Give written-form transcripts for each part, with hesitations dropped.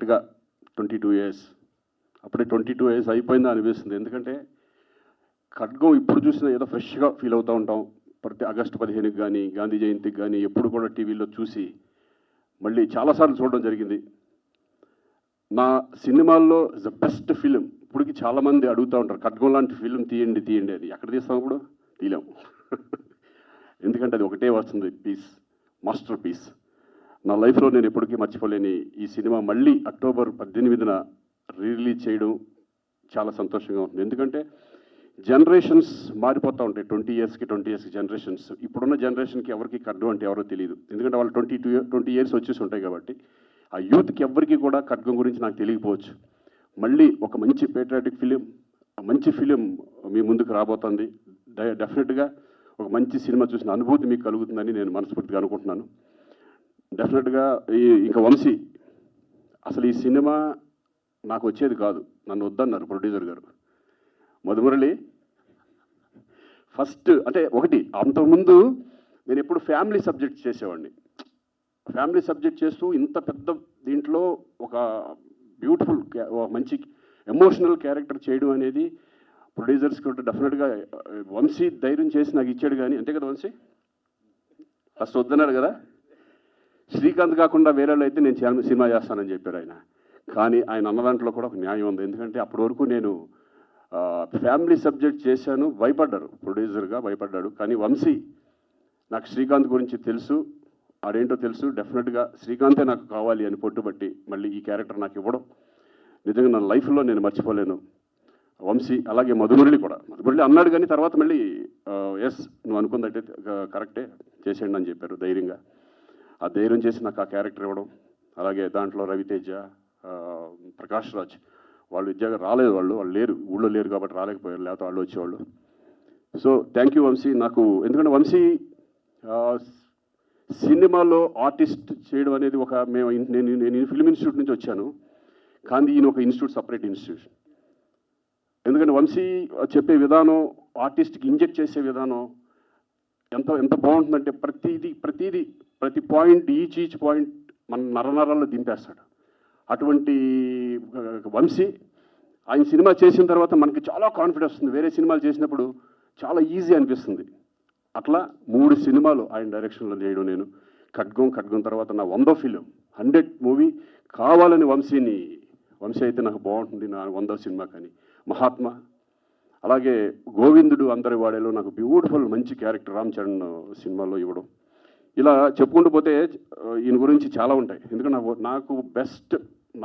కరెక్ట్గా 22 years. అప్పుడే 22 years అయిపోయిందా అనిపిస్తుంది. ఎందుకంటే ఖడ్గం ఇప్పుడు చూసినా ఏదో ఫ్రెష్గా ఫీల్ అవుతూ ఉంటాం. ప్రతి ఆగస్టు 15కి కానీ గాంధీ జయంతికి కానీ ఎప్పుడు కూడా టీవీలో చూసి మళ్ళీ చాలాసార్లు చూడడం జరిగింది. నా సినిమాల్లో ద బెస్ట్ ఫిలిం ఇప్పటికి చాలామంది అడుగుతూ ఉంటారు, ఖడ్గం లాంటి ఫిలిం తీయండి తీయండి అని. ఎక్కడ తీస్తాం ఇప్పుడు? తీయలేము. ఎందుకంటే అది ఒకటే వస్తుంది, పీస్, మాస్టర్ పీస్. నా లైఫ్లో నేను ఎప్పటికీ మర్చిపోలేని ఈ సినిమా మళ్ళీ అక్టోబర్ 18న రిలీజ్ చేయడం చాలా సంతోషంగా ఉంటుంది. ఎందుకంటే జనరేషన్స్ మారిపోతూ ఉంటాయి. 20 years జనరేషన్స్. ఇప్పుడున్న జనరేషన్కి ఎవరికి ఖడ్గం అంటే ఎవరో తెలియదు. ఎందుకంటే వాళ్ళు 20 years వచ్చేసి ఉంటాయి కాబట్టి ఆ యూత్కి ఎవరికి కూడా ఖడ్గం గురించి నాకు తెలియకపోవచ్చు. మళ్ళీ ఒక మంచి పేట్రియాటిక్ ఫిలిం, మంచి ఫిలిం మీ ముందుకు రాబోతుంది. డెఫినెట్గా ఒక మంచి సినిమా చూసిన అనుభూతి మీకు కలుగుతుందని నేను మనస్ఫూర్తిగా అనుకుంటున్నాను. డెఫినెట్గా ఇంకా వంశీ, అసలు ఈ సినిమా నాకు వచ్చేది కాదు, నన్ను వద్దన్నారు ప్రొడ్యూసర్ గారు. మధుమురళి ఫస్ట్ అంటే ఒకటి, అంతకుముందు నేను ఎప్పుడు ఫ్యామిలీ సబ్జెక్ట్ చేసేవాడిని. ఫ్యామిలీ సబ్జెక్ట్ చేస్తూ ఇంత పెద్ద దీంట్లో ఒక బ్యూటిఫుల్ మంచి ఎమోషనల్ క్యారెక్టర్ చేయడం అనేది ప్రొడ్యూసర్స్ కూడా డెఫినెట్గా వంశీ ధైర్యం చేసి నాకు ఇచ్చాడు. కానీ అంతే కదా వంశీ, ఫస్ట్ వద్దన్నాడు కదా. శ్రీకాంత్ కాకుండా వేరే వాళ్ళు అయితే నేను సినిమా చేస్తానని చెప్పారు ఆయన. కానీ ఆయన అన్న దాంట్లో కూడా ఒక న్యాయం ఉంది. ఎందుకంటే అప్పటి వరకు నేను ఫ్యామిలీ సబ్జెక్ట్ చేశాను, భయపడ్డారు, ప్రొడ్యూసర్గా భయపడ్డాడు. కానీ వంశీ నాకు శ్రీకాంత్ గురించి తెలుసు, ఆడేంటో తెలుసు. డెఫినెట్గా శ్రీకాంతే నాకు కావాలి అని పట్టుబట్టి మళ్ళీ ఈ క్యారెక్టర్ నాకు ఇవ్వడం నిజంగా నా లైఫ్లో నేను మర్చిపోలేను. వంశీ అలాగే మధుమురళి కూడా. మధుమురళి అన్నాడు కానీ తర్వాత మళ్ళీ ఎస్ నువ్వు అనుకుందంటే కరెక్టే చేసేయండి అని చెప్పారు ధైర్యంగా. ఆ ధైర్యం చేసి నాకు ఆ క్యారెక్టర్ ఇవ్వడం. అలాగే దాంట్లో రవితేజ, ప్రకాష్ రాజ్ వాళ్ళు విద్యగా రాలేదు, వాళ్ళు లేరు, ఊళ్ళో లేరు కాబట్టి రాలేకపోయారు, లేకపోతే వాళ్ళు వచ్చేవాళ్ళు. So thank you Vamshi. నాకు ఎందుకంటే వంశీ సినిమాలో ఆర్టిస్ట్ చేయడం అనేది ఒక నేను ఫిల్మ్ ఇన్స్టిట్యూట్ నుంచి వచ్చాను, కానీ ఈయన ఒక ఇన్స్టిట్యూట్, సపరేట్ ఇన్స్టిట్యూషన్. ఎందుకంటే వంశీ చెప్పే విధానం, ఆర్టిస్ట్కి ఇంజెక్ట్ చేసే విధానం ఎంత బాగుంటుందంటే ప్రతి పాయింట్, ఈచ్ పాయింట్ మన నరనరాల్లో దింపేస్తాడు. అటువంటి వంశీ ఆయన సినిమా చేసిన తర్వాత మనకి చాలా కాన్ఫిడెన్స్ వస్తుంది. వేరే సినిమాలు చేసినప్పుడు చాలా ఈజీ అనిపిస్తుంది. అట్లా 3 సినిమాలు ఆయన డైరెక్షన్లో చేయడం నేను. ఖడ్గం తర్వాత నా 100వ ఫిలిం, 100 మూవీ కావాలని వంశీ అయితే నాకు బాగుంటుంది నా 100వ సినిమా. కానీ మహాత్మా, అలాగే గోవిందుడు అందరి వాడేలో నాకు బ్యూటిఫుల్ మంచి క్యారెక్టర్ రామ్ చరణ్ సినిమాలో ఇవ్వడం. ఇలా చెప్పుకుంటూ పోతే ఈయన గురించి చాలా ఉంటాయి. ఎందుకంటే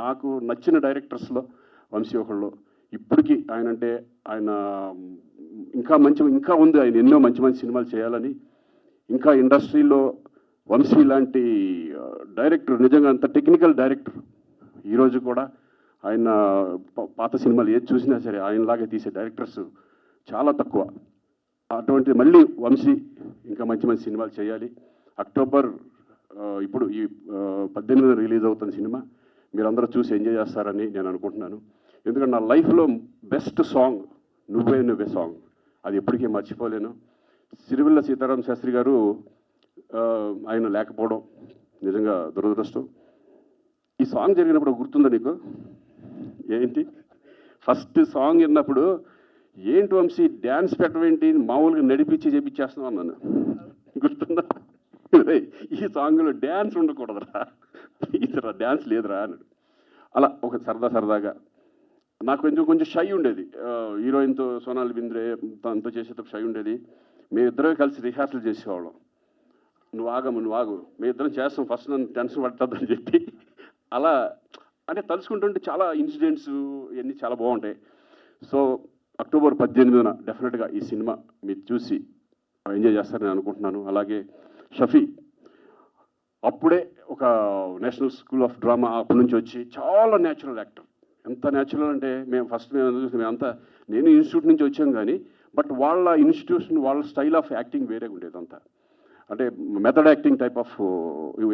నాకు నచ్చిన డైరెక్టర్స్లో వంశీ ఒకళ్ళు. ఇప్పటికీ ఆయన ఇంకా ఉంది, ఆయన ఎన్నో మంచి సినిమాలు చేయాలని. ఇంకా ఇండస్ట్రీలో వంశీ లాంటి డైరెక్టర్, నిజంగా అంత టెక్నికల్ డైరెక్టర్ ఈరోజు కూడా ఆయన పాత సినిమాలు ఏది చూసినా సరే ఆయనలాగే తీసే డైరెక్టర్స్ చాలా తక్కువ. అటువంటి మళ్ళీ వంశీ ఇంకా మంచి సినిమాలు చేయాలి. అక్టోబర్ ఇప్పుడు ఈ 18న రిలీజ్ అవుతున్న సినిమా మీరందరూ చూసి ఎంజాయ్ చేస్తారని నేను అనుకుంటున్నాను. ఎందుకంటే నా లైఫ్లో బెస్ట్ సాంగ్ నువ్వే సాంగ్, అది ఎప్పటికీ మర్చిపోలేను. సిరివెల్ల సీతారామ శాస్త్రి గారు ఆయన లేకపోవడం నిజంగా దురదృష్టం. ఈ సాంగ్ జరిగినప్పుడు గుర్తుందా నీకు? ఏంటి ఫస్ట్ సాంగ్ విన్నప్పుడు ఏంటి వంశీ డ్యాన్స్ పెట్టవేంటి, మామూలుగా నడిపించి చేపించేస్తున్నావు అన్నాను. గుర్తుందా? ఈ సాంగ్లో డ్యాన్స్ ఉండకూడదురా, ప్లీజ్రా డ్యాన్స్ లేదురా అన్నాడు. అలా ఒక సరదాగా నాకు కొంచెం షై ఉండేది. హీరోయిన్తో, సోనాల్ బింద్రే తనతో చేసేటప్పుడు షై ఉండేది. మేమిద్దరం కలిసి రిహార్సల్ చేసేవాళ్ళం. నువ్వు ఆగు, మేమిద్దరం చేస్తాం, ఫస్ట్ నన్ను టెన్షన్ పట్టద్దని చెప్పి. అలా అంటే తలుచుకుంటుంటే చాలా ఇన్సిడెంట్స్ ఇవన్నీ చాలా బాగుంటాయి. సో అక్టోబర్ 18న డెఫినెట్గా ఈ సినిమా మీరు చూసి ఎంజాయ్ చేస్తారని అనుకుంటున్నాను. అలాగే షఫీ అప్పుడే ఒక నేషనల్ స్కూల్ ఆఫ్ డ్రామా అప్పటి నుంచి వచ్చి చాలా న్యాచురల్ యాక్టర్. ఎంత న్యాచురల్ అంటే నేను ఇన్స్టిట్యూట్ నుంచి వచ్చాం కానీ బట్ వాళ్ళ ఇన్స్టిట్యూషన్, వాళ్ళ స్టైల్ ఆఫ్ యాక్టింగ్ వేరే ఉండేది. అంతా అంటే మెథడ్ యాక్టింగ్ టైప్ ఆఫ్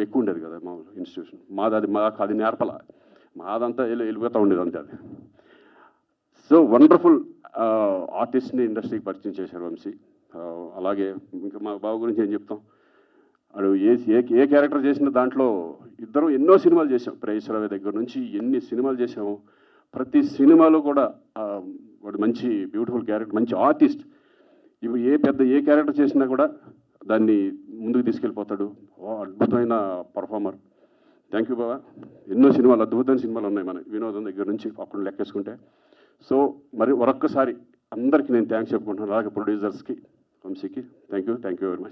ఎక్కువ ఉండేది కదా మా ఇన్స్టిట్యూషన్. మాకు అది నేర్పల, మాదంతా వెళ్ళిపోతూ ఉండేది అంతే అది. సో వండర్ఫుల్ ఆర్టిస్ట్ని ఇండస్ట్రీకి పరిచయం చేశారు వంశీ. అలాగే ఇంకా మా బాబు గురించి ఏం చెప్తాం, వాడు ఏ క్యారెక్టర్ చేసిన దాంట్లో ఇద్దరం ఎన్నో సినిమాలు చేసాం. ప్రేయస్రావు దగ్గర నుంచి ఎన్ని సినిమాలు చేసాము. ప్రతి సినిమాలో కూడా వాడు మంచి బ్యూటిఫుల్ క్యారెక్టర్, మంచి ఆర్టిస్ట్. ఇప్పుడు ఏ క్యారెక్టర్ చేసినా కూడా దాన్ని ముందుకు తీసుకెళ్ళిపోతాడు. అద్భుతమైన పర్ఫార్మర్. థ్యాంక్ యూ బాబా. ఎన్నో సినిమాలు, అద్భుతమైన సినిమాలు ఉన్నాయి మన వినోదం దగ్గర నుంచి అక్కడ లెక్కేసుకుంటే. సో మరి మరొక్కసారి అందరికీ నేను థ్యాంక్స్ చెప్పుకుంటున్నాను. అలాగే ప్రొడ్యూసర్స్కి, వంశీకి థ్యాంక్ యూ వెరీ మచ్.